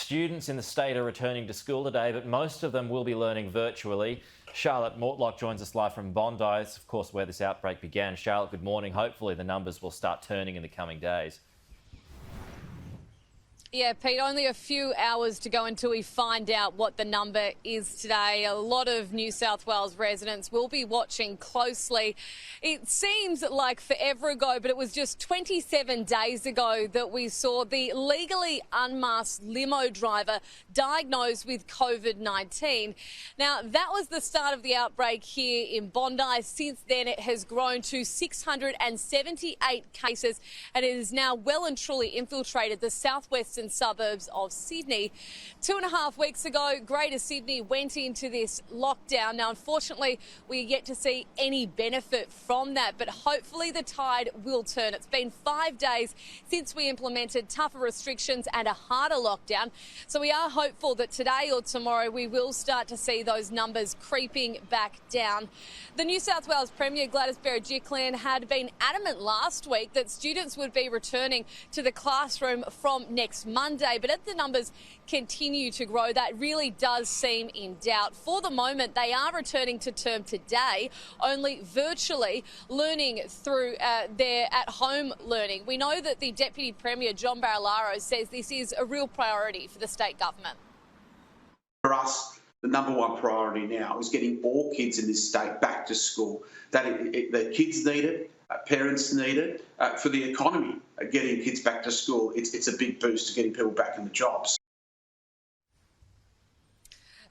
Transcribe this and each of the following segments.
Students in the state are returning to school today, but most of them will be learning virtually. Charlotte Mortlock joins us live from Bondi, of course, where this outbreak began. Charlotte, good morning. Hopefully the numbers will start turning in the coming days. Yeah, Pete, only a few hours to go until we find out what the number is today. A lot of New South Wales residents will be watching closely. It seems like forever ago, but it was just 27 days ago that we saw the legally unmasked limo driver diagnosed with COVID-19. Now, that was the start of the outbreak here in Bondi. Since then, it has grown to 678 cases, and it is now well and truly infiltrated the southwestern suburbs of Sydney. 2.5 weeks ago, Greater Sydney went into this lockdown. Now, unfortunately, we are yet to see any benefit from that, but hopefully the tide will turn. It's been 5 days since we implemented tougher restrictions and a harder lockdown, so we are hopeful that today or tomorrow we will start to see those numbers creeping back down. The New South Wales Premier Gladys Berejiklian had been adamant last week that students would be returning to the classroom from next Monday, but as the numbers continue to grow, that really does seem in doubt. For the moment, they are returning to term today, only virtually, learning through their at-home learning. We know that the Deputy Premier John Barilaro says this is a real priority for the state government. For us, the number one priority now is getting all kids in this state back to school. The kids need it. Parents need it. For the economy, getting kids back to school, it's a big boost to getting people back in the jobs.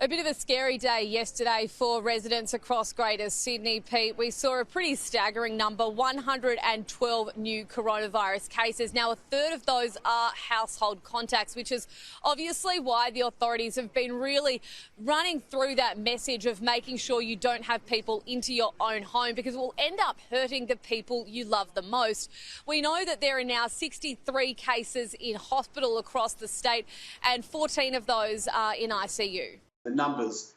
A bit of a scary day yesterday for residents across Greater Sydney, Pete. We saw a pretty staggering number, 112 new coronavirus cases. Now, a third of those are household contacts, which is obviously why the authorities have been really running through that message of making sure you don't have people into your own home, because it will end up hurting the people you love the most. We know that there are now 63 cases in hospital across the state, and 14 of those are in ICU. The numbers,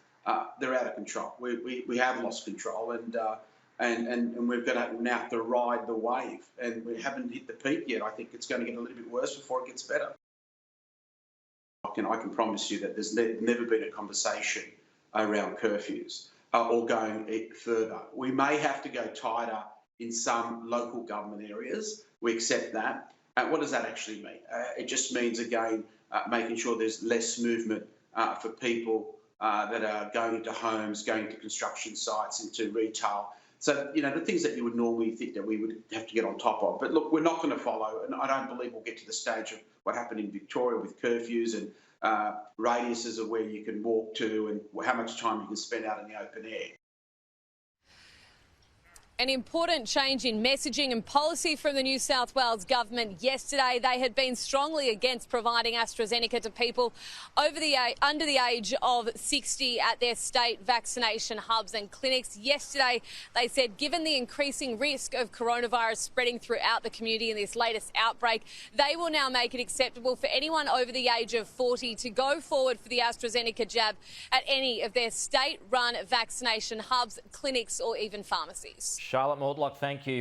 they're out of control. We have lost control, and we're going to now have to ride the wave. And we haven't hit the peak yet. I think it's going to get a little bit worse before it gets better. I can promise you that there's never been a conversation around curfews or going further. We may have to go tighter in some local government areas. We accept that. What does that actually mean? It just means, again, making sure there's less movement for people that are going into homes, going to construction sites, into retail. So, you know, the things that you would normally think that we would have to get on top of. But look, we're not going to follow, and I don't believe we'll get to the stage of what happened in Victoria with curfews and radiuses of where you can walk to and how much time you can spend out in the open air. An important change in messaging and policy from the New South Wales government yesterday. They had been strongly against providing AstraZeneca to people under the age of 60 at their state vaccination hubs and clinics. Yesterday, they said, given the increasing risk of coronavirus spreading throughout the community in this latest outbreak, they will now make it acceptable for anyone over the age of 40 to go forward for the AstraZeneca jab at any of their state-run vaccination hubs, clinics or even pharmacies. Charlotte Mortlock, thank you.